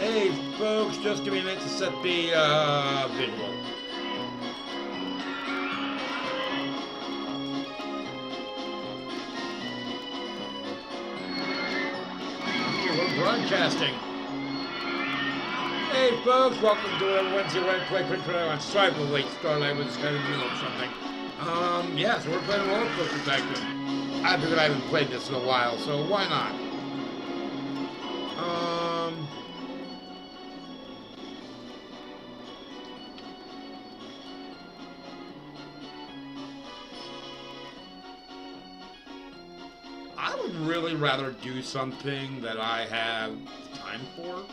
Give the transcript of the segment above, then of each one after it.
Hey folks, just give me a minute to set the visual. Okay, we're broadcasting. Hey folks, welcome to Whatever Wednesday Right Play Quick Play on Strive with late Starlight was kind of in the middle of something. Yeah, so we're playing Rollercoasters Whatever. I figured I haven't played this in a while, so why not? I would really rather do something that I have time for.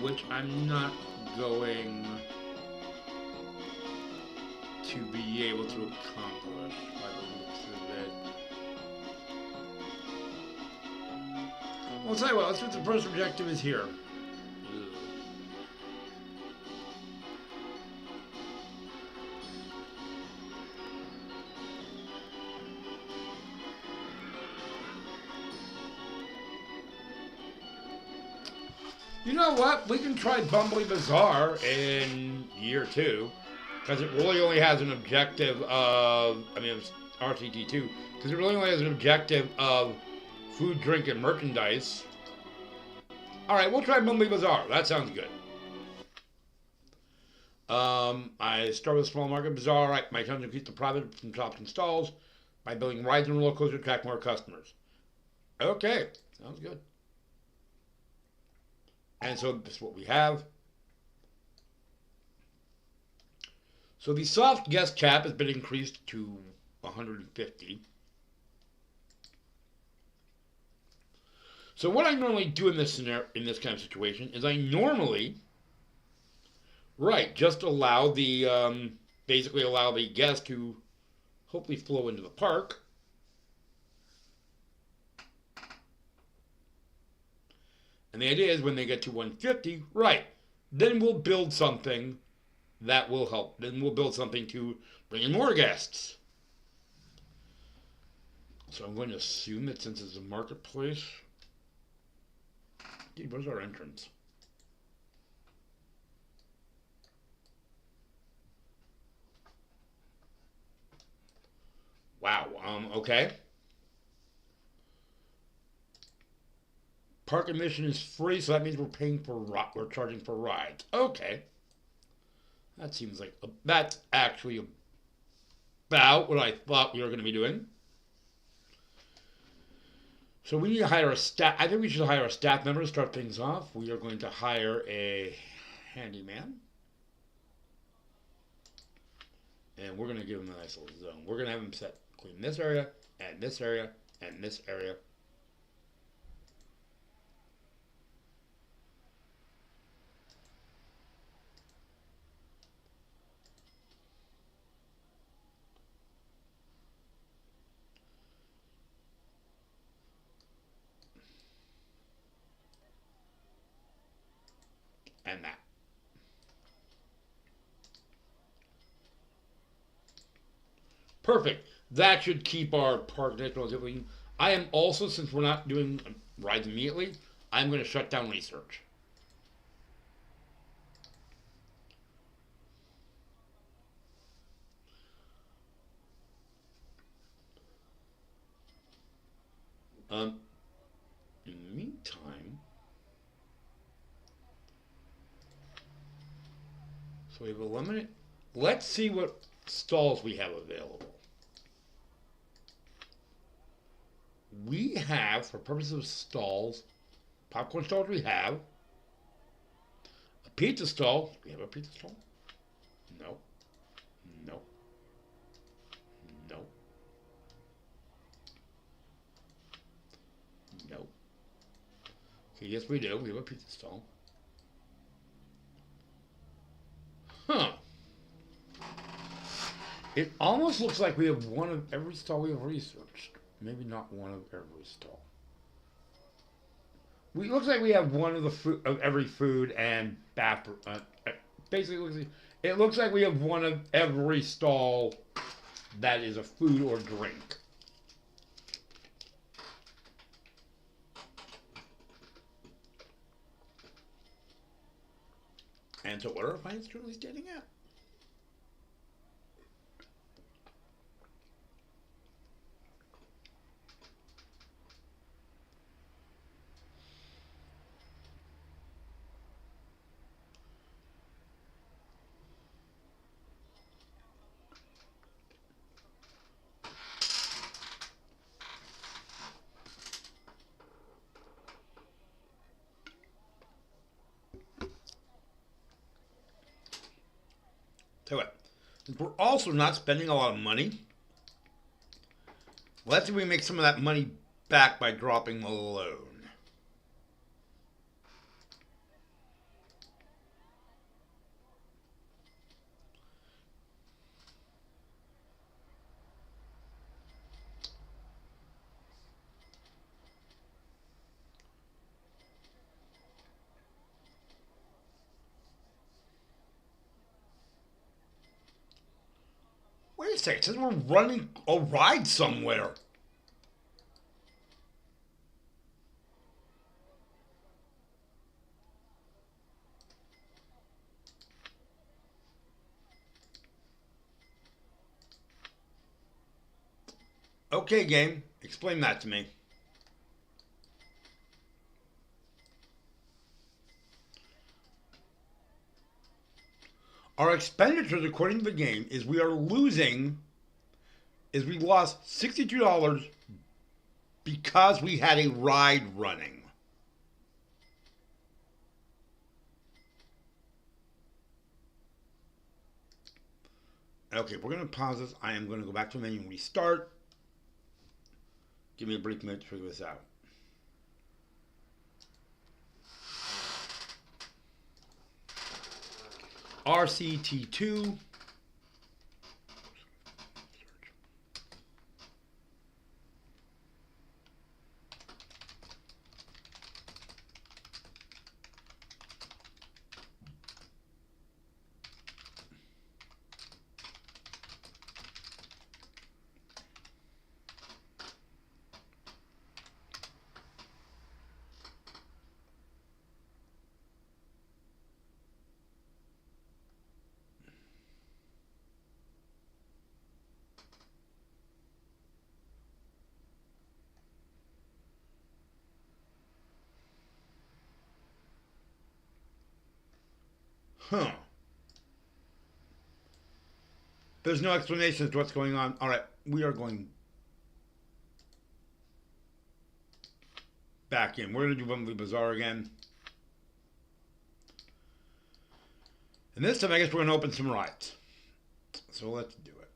Which I'm not going to be able to accomplish by the looks of it. Well, I'll tell you what, let's see what the first objective is here. You know what? We can try Bumbly Bazaar in year 2. Because it really only has an objective of... I mean, it's RCT2. Because it really only has an objective of food, drink, and merchandise. Alright, we'll try Bumbly Bazaar. That sounds good. I start with a small market bazaar. Alright, my challenge increase the profit from shops and stalls by building rides and roller coasters to attract more customers. Okay, sounds good. And so this is what we have. So the soft guest cap has been increased to 150. So what I normally do in this scenario, in this kind of situation, is I normally, just allow the, basically allow the guest to hopefully flow into the park. And the idea is when they get to 150, then we'll build something that will help. Then we'll build something to bring in more guests. So I'm going to assume that since it's a marketplace... Dude, where's our entrance? Wow, okay. Park admission is free, so that means we're charging for rides. Okay. That seems like, that's actually about what I thought we were going to be doing. So we need to hire a staff, I think we should hire a staff member to start things off. We are going to hire a handyman. And we're going to give him a nice little zone. We're going to have him clean this area, and this area, and this area. And that. Perfect. That should keep our park relatively. I am also, since we're not doing rides immediately, I'm going to shut down research. In the meantime, so we have eliminated. Let's see what stalls we have available. We have, for purposes of stalls, popcorn stalls we have. A pizza stall. Do we have a pizza stall? No. No. No. No. Okay, yes we do. We have a pizza stall. Huh. It almost looks like we have one of every stall we have researched. Maybe not one of every stall. It looks like we have one of the food of every food and bathroom. Basically, it looks like we have one of every stall that is a food or drink. And so what are our finance currently standing at? Tell you what, since we're also not spending a lot of money, let's see if we make some of that money back by dropping the loan. Wait a second, it says we're running a ride somewhere. Okay, game, explain that to me. Our expenditures, according to the game, is we lost $62 because we had a ride running. Okay, we're going to pause this. I am going to go back to the menu and restart. Give me a brief minute to figure this out. RCT2. Huh. There's no explanation as to what's going on. All right, we are going back in. We're going to do Bumblebee Bazaar again. And this time, I guess we're going to open some rides. So let's do it.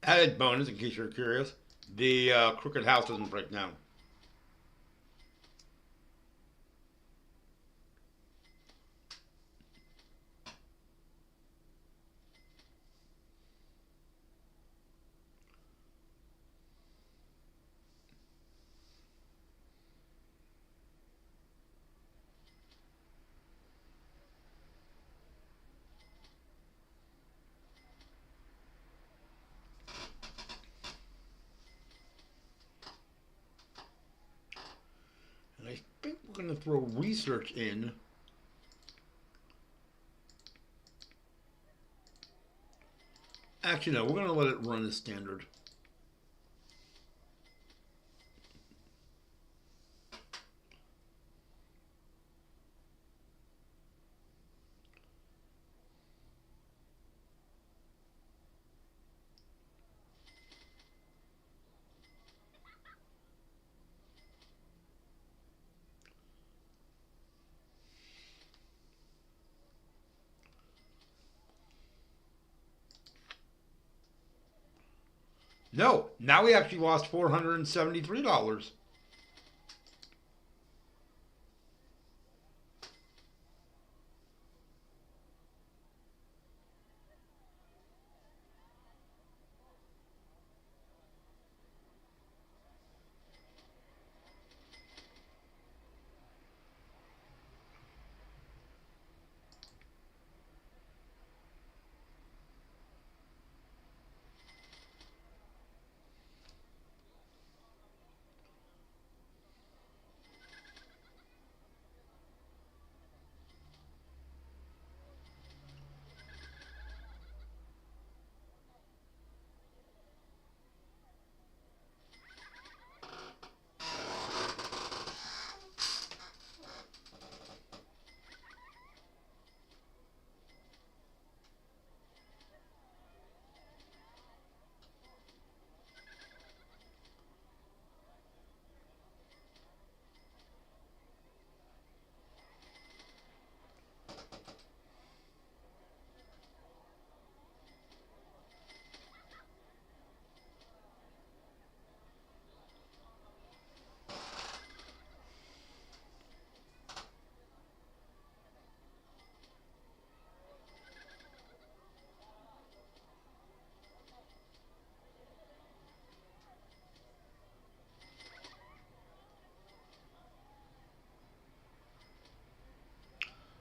Added bonus, in case you're curious, the crooked house doesn't break down. And I think we're going to throw research in. Actually, no, we're going to let it run as standard. No, now we actually lost $473.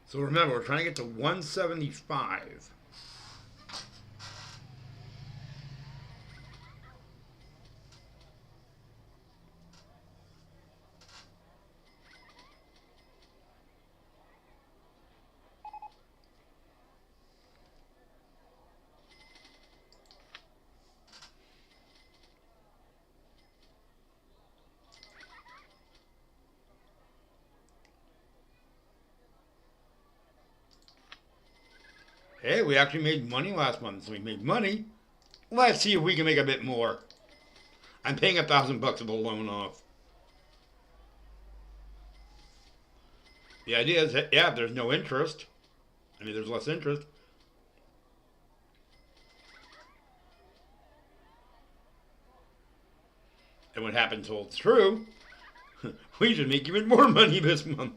So remember, we're trying to get to 175. Hey, we actually made money last month, so we made money. Let's see if we can make a bit more. I'm paying $1,000 of the loan off. The idea is that, yeah, there's no interest. I mean, there's less interest. And what happens holds true. We should make even more money this month.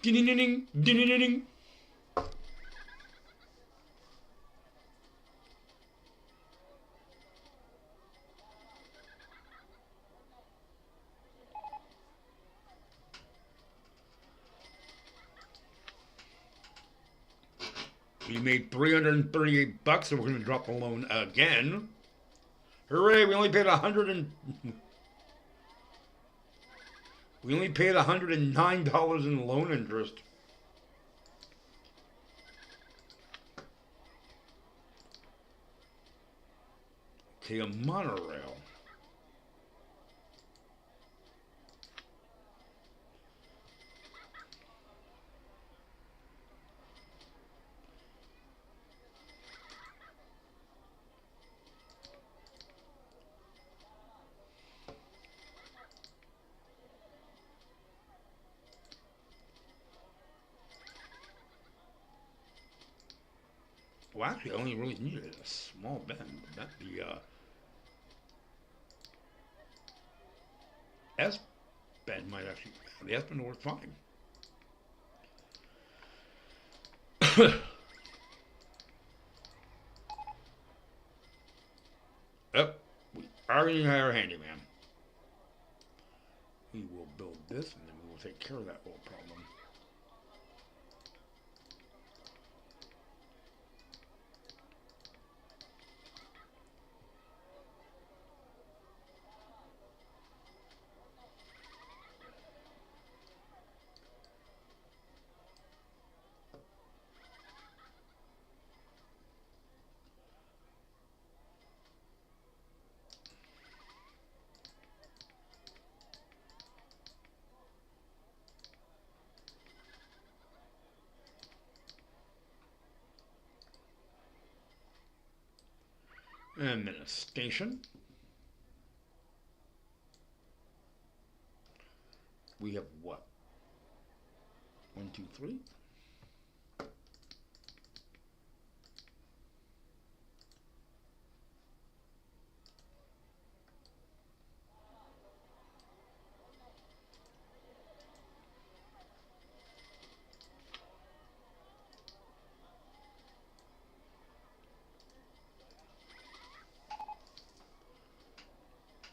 Ding, ding, ding, ding, ding, ding. We made $338, so we're going to drop the loan again. Hooray! We only paid $109 in loan interest. Okay, a monorail. Well, actually, I only really needed a small bend. But the S bend might actually, the S bend works fine. Yep, we already have our handyman. We will build this and then we will take care of that little problem. And then a station. We have what? 1, 2, 3.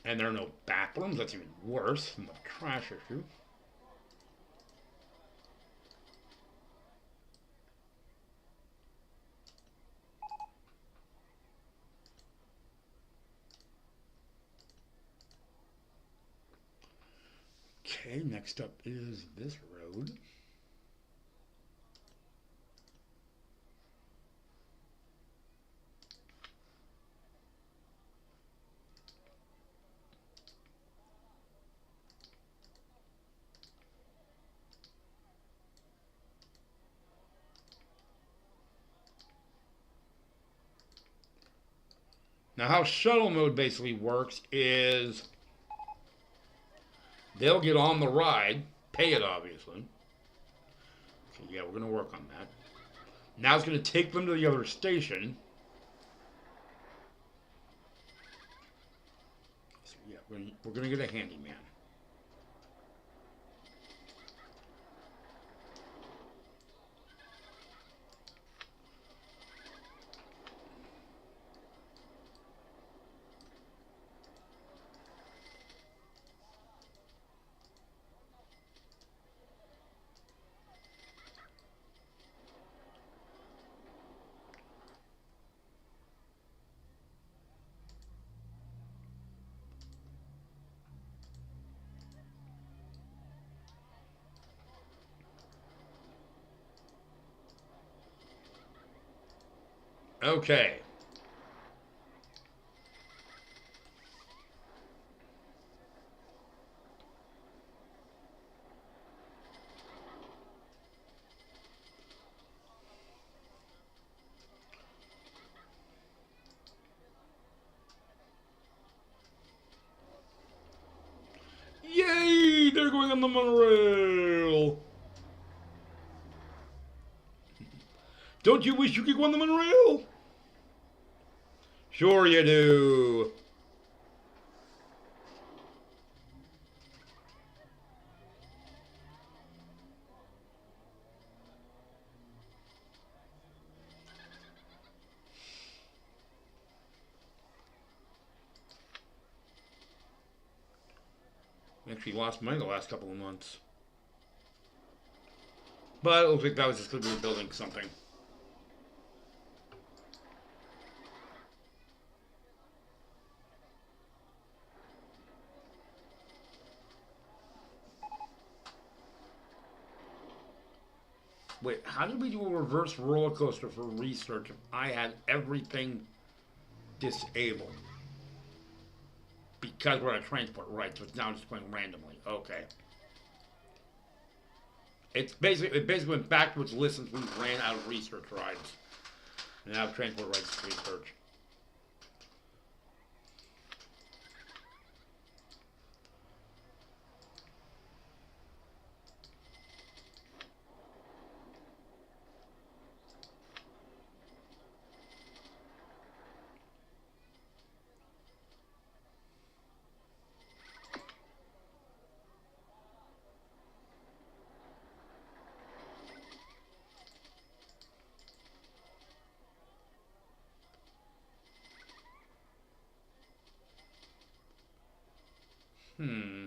And there are no bathrooms. That's even worse than the trash issue. Okay, next up is this road. Now, how shuttle mode basically works is they'll get on the ride, pay it obviously. So yeah, we're going to work on that. Now it's going to take them to the other station. So yeah, we're going to get a handyman. Okay. Yay! They're going on the monorail! Don't you wish you could go on the monorail? Sure you do. Actually lost money the last couple of months. But it looks like that was just because we were building something. Wait, how did we do a reverse roller coaster for research if I had everything disabled? Because we're at transport, right? So it's now just going randomly. Okay. It basically went backwards since we ran out of research rides. And now transport rights to research. Hmm.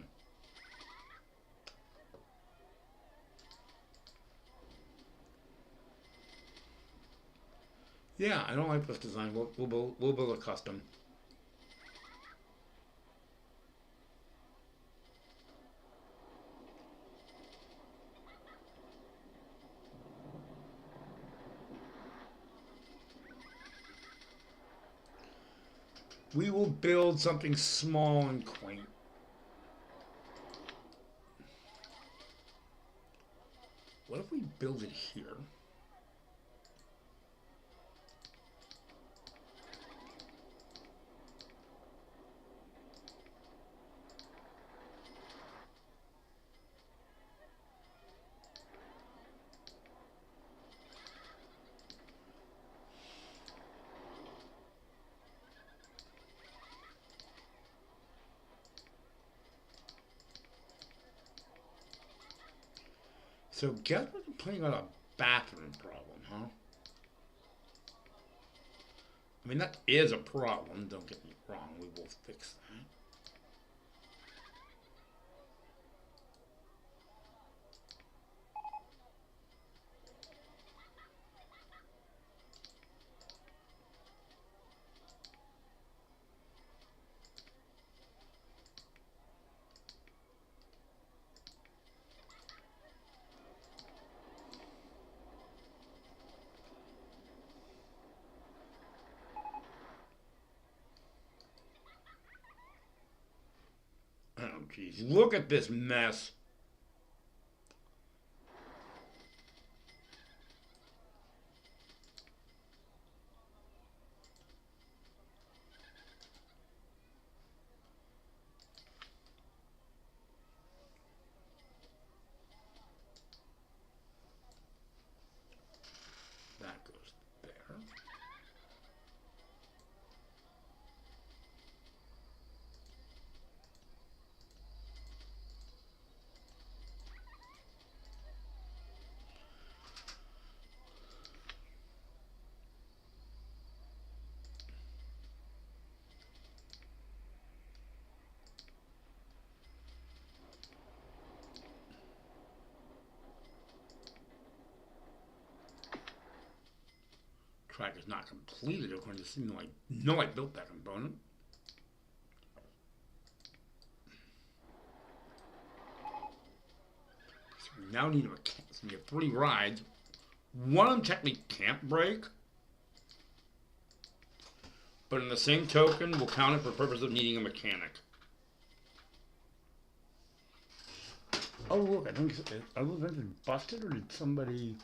Yeah, I don't like this design. We'll build a custom. We will build something small and quaint. What if we build it here? So guess we're complaining about a bathroom problem, huh? I mean, that is a problem, don't get me wrong. We will fix that. Oh, jeez. Look at this mess. That goes there. Track is not completed according to seem like no I built that component. So we now need a mechanic. So we have 3 rides. One of them technically can't break. But in the same token, we'll count it for purpose of needing a mechanic. Oh look, I think are those engines busted or did somebody?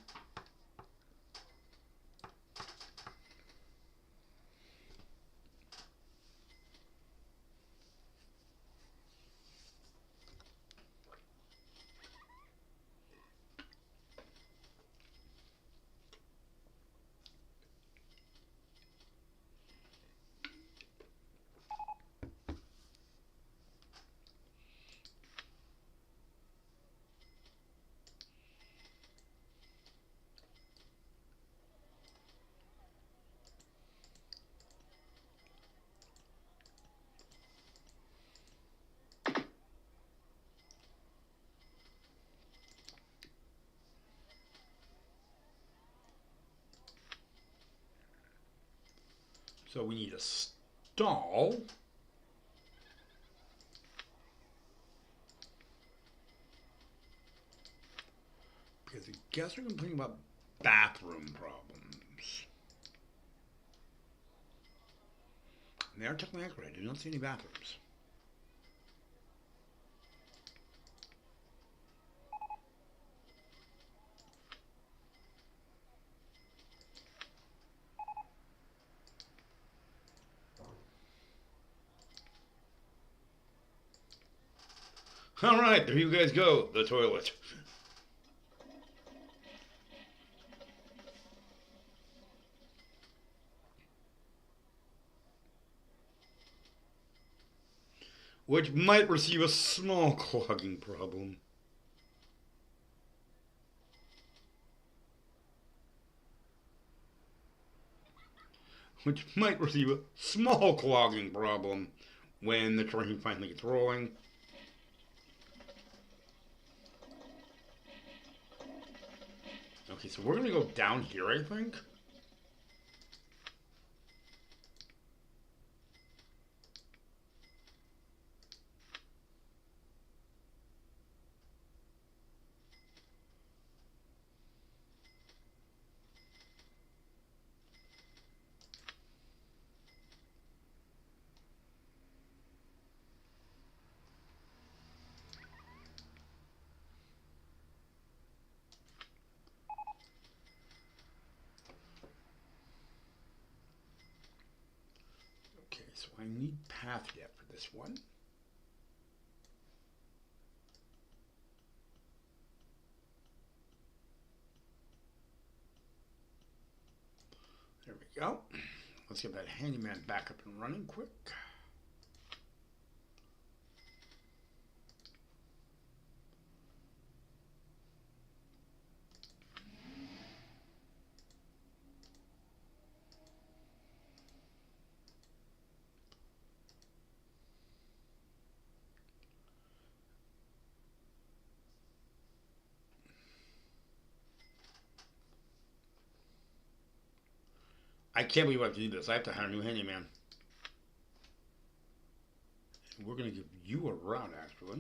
So we need a stall. Because I guess we're complaining about bathroom problems. And they are technically accurate. I do not see any bathrooms. All right, there you guys go. The toilet. Which might receive a small clogging problem. Which might receive a small clogging problem when the train finally gets rolling. Okay, so we're gonna go down here, I think. Okay, so I need path depth for this one. There we go. Let's get that handyman back up and running quick. I can't believe I have to do this. I have to hire a new handyman. And we're going to give you a route, actually.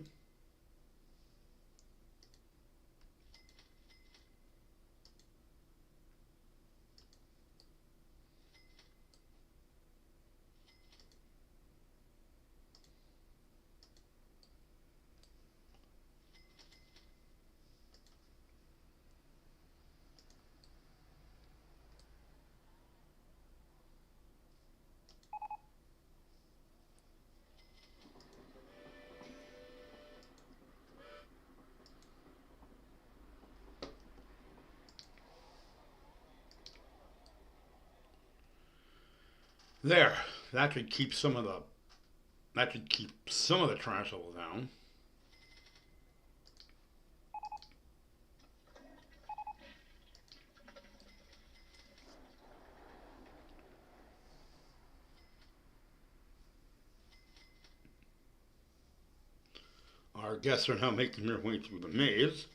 There. That should keep some of the trash level down. Our guests are now making their way through the maze.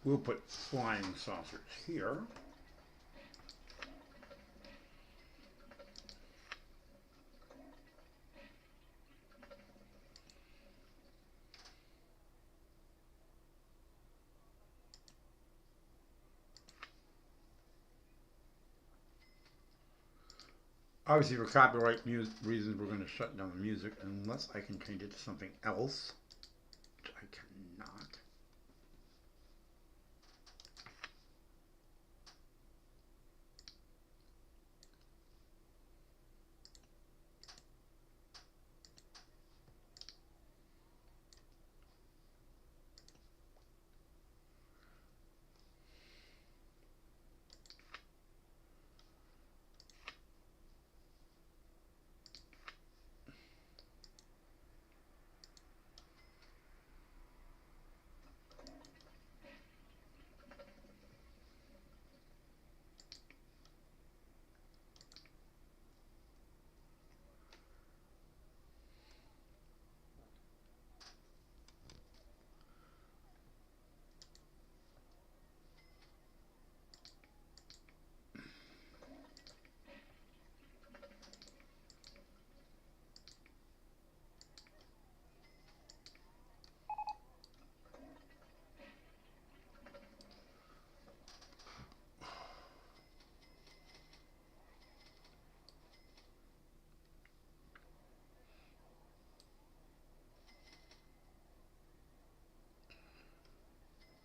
We'll put flying saucers here. Obviously, for copyright reasons, we're going to shut down the music unless I can change it to something else, which I cannot.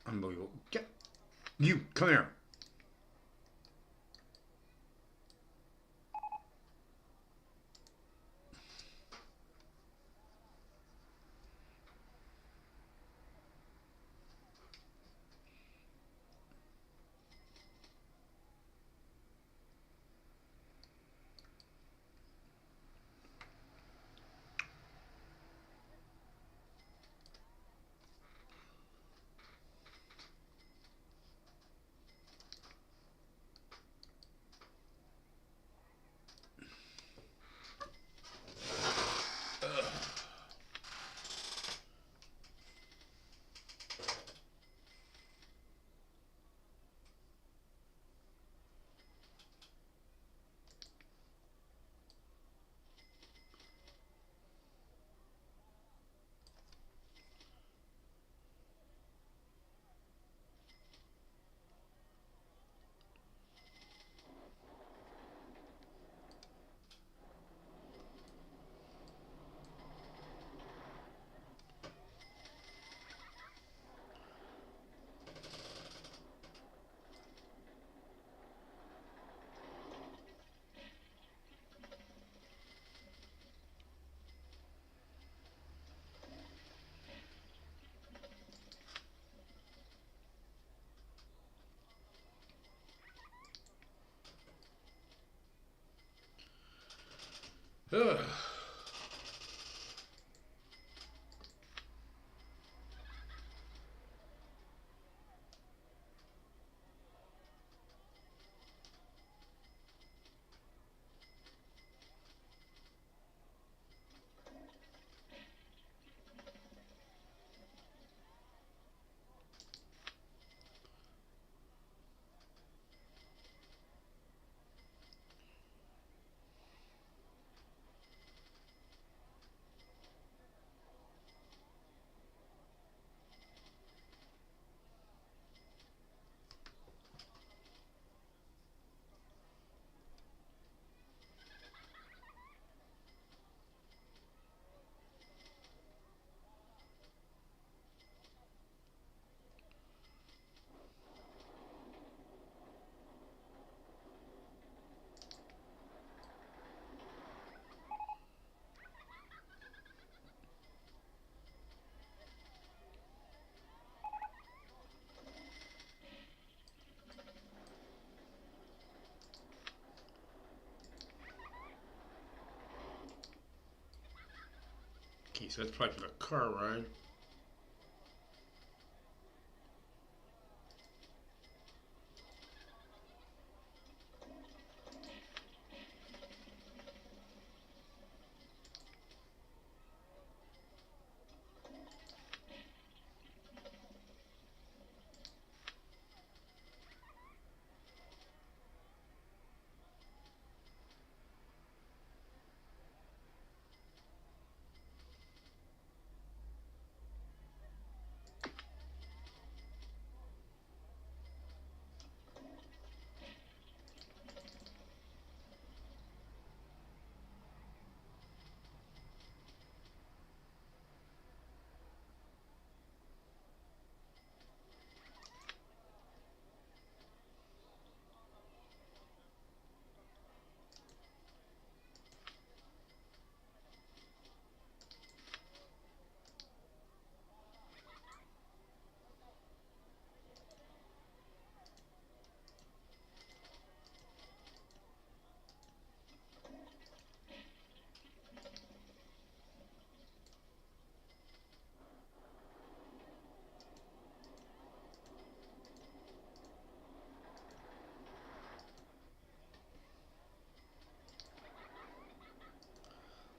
Unbelievable. Get you, come here. Ugh. Okay, so that's probably for the car ride.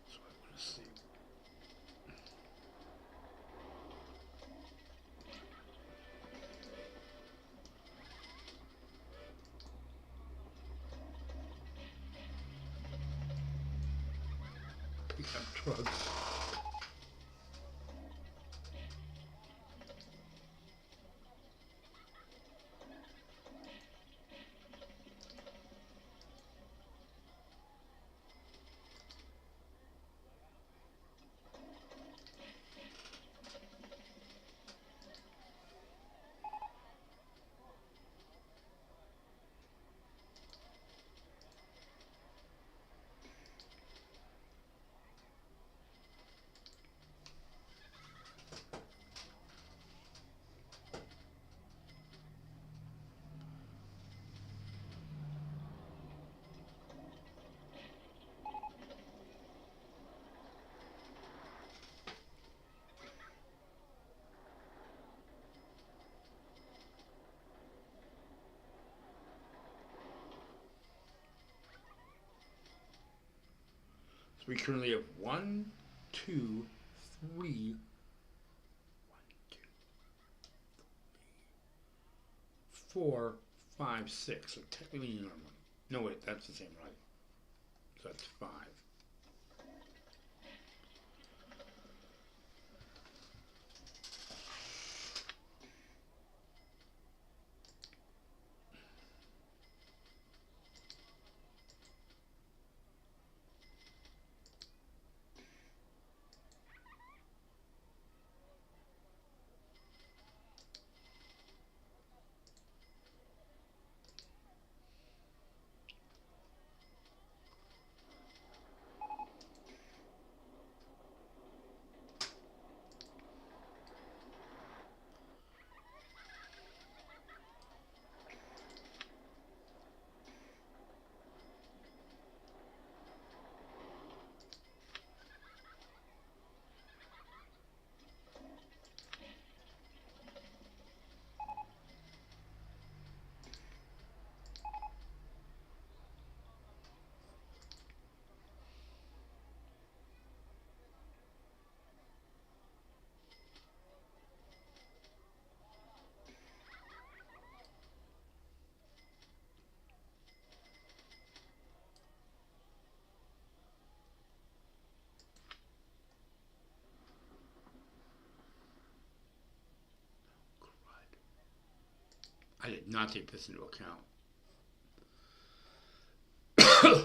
So I want to see. Pickup trucks. So we currently have 1, 2, 3, 4, 5, 6. So technically you need another one. No wait, that's the same, right? So that's 5. I did not take this into account.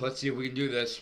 Let's see if we can do this.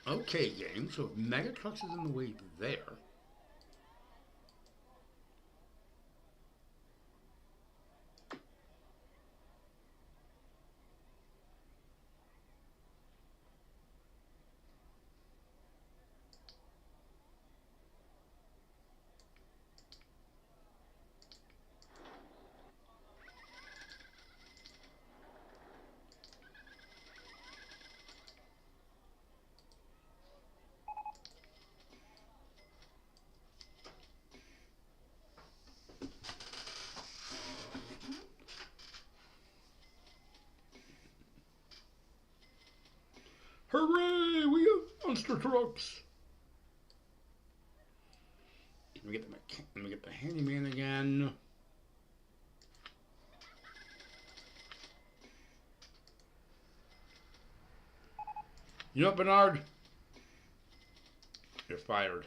Okay, game. So if Mega Trucks is in the way there. Hooray! We have monster trucks. Let me get the handyman again. You know what, Bernard? You're fired.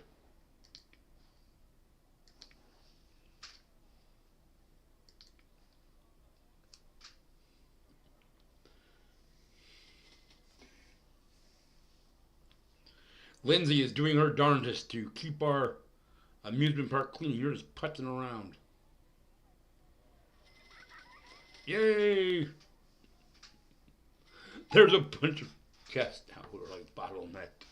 Lindsay is doing her darndest to keep our amusement park clean. You're just putzing around. Yay! There's a bunch of guests now who are like bottlenecked.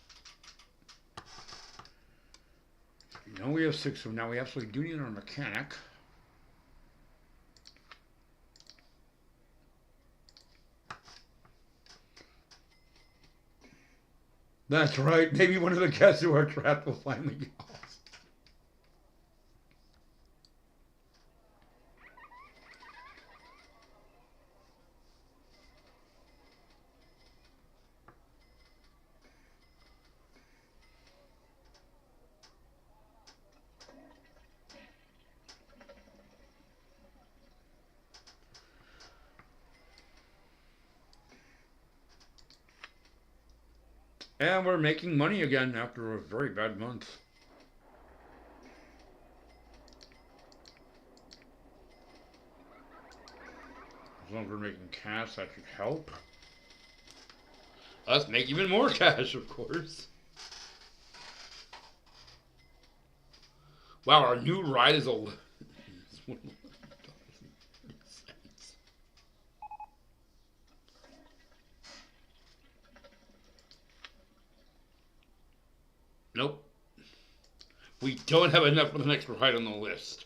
You know we have 6, so now we absolutely do need our mechanic. That's right. Maybe one of the guests who are trapped will finally be lost. And we're making money again after a very bad month. As long as we're making cash, that should help. Us make even more cash, of course. Wow, our new ride is a... Nope. We don't have enough for the next ride on the list.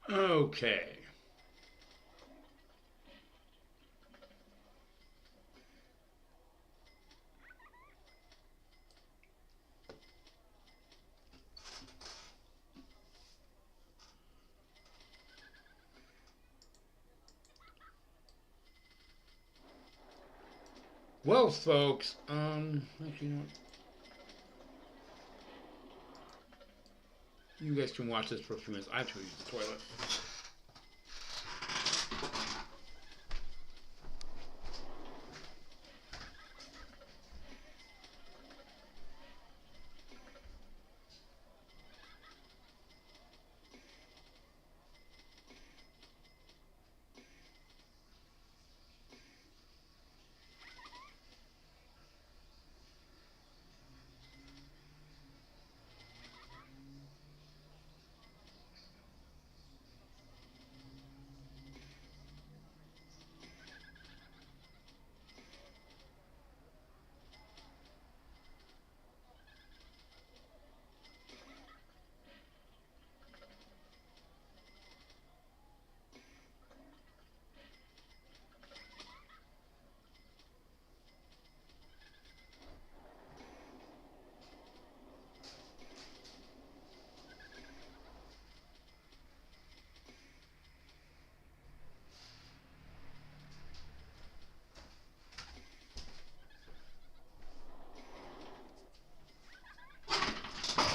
Okay. Well, folks, actually, you guys can watch this for a few minutes. I have to use the toilet.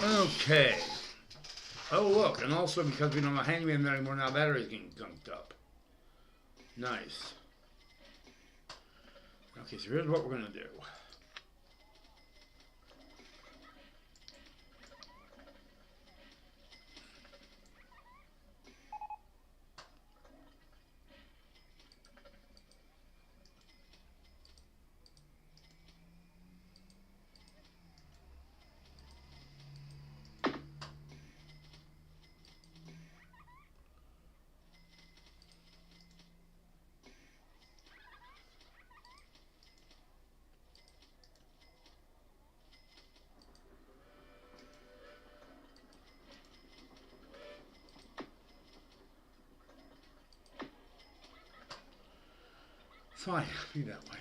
Okay. Oh, look, and also because we don't have a handyman there anymore, now battery's getting gunked up. Nice. Okay, so here's what we're going to do. Fine, be that way.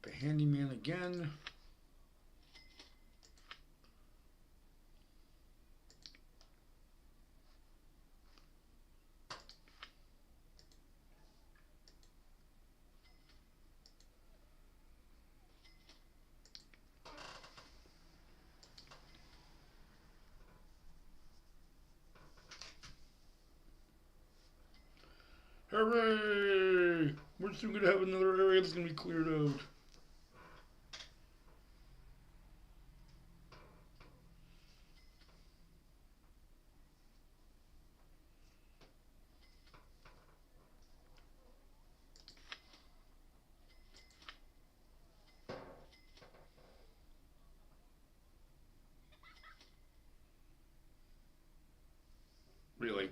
Get the handyman again. Hooray! We're soon going to have another area that's going to be cleared out. Really?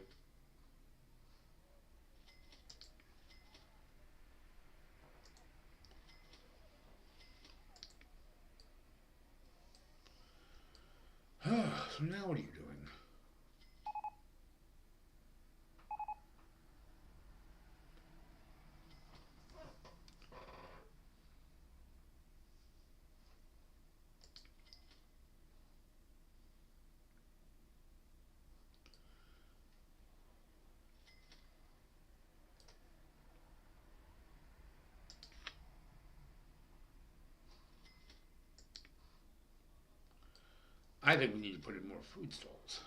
So now what are you doing? I think we need to put in more food stalls.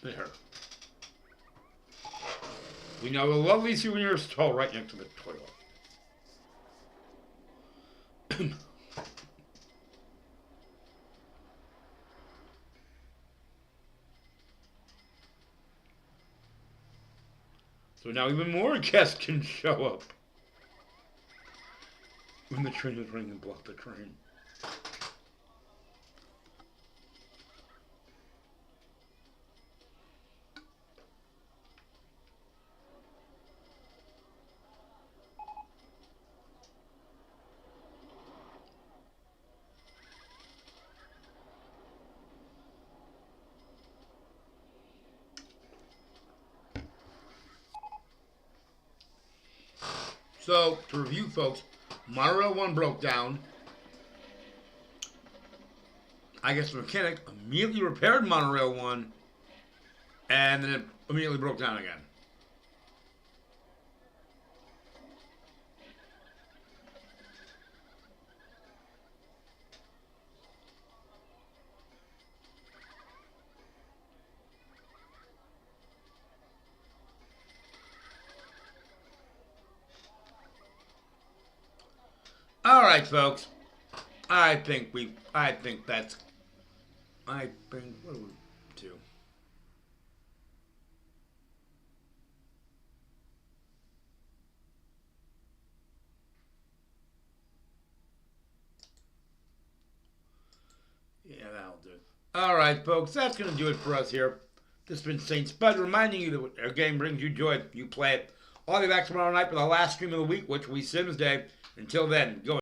There. We know a lovely souvenir stall right next to the toilet. So now even more guests can show up. When the train is running and block the train. So, to review, folks, Monorail 1 broke down. I guess the mechanic immediately repaired Monorail 1, and then it immediately broke down again. All right, folks. I think what do we do? Yeah, that'll do. All right, folks. That's going to do it for us here. This has been Saint Spud reminding you that our game brings you joy. You play it. I'll be back tomorrow night for the last stream of the week, which will be Sims Day. Until then, go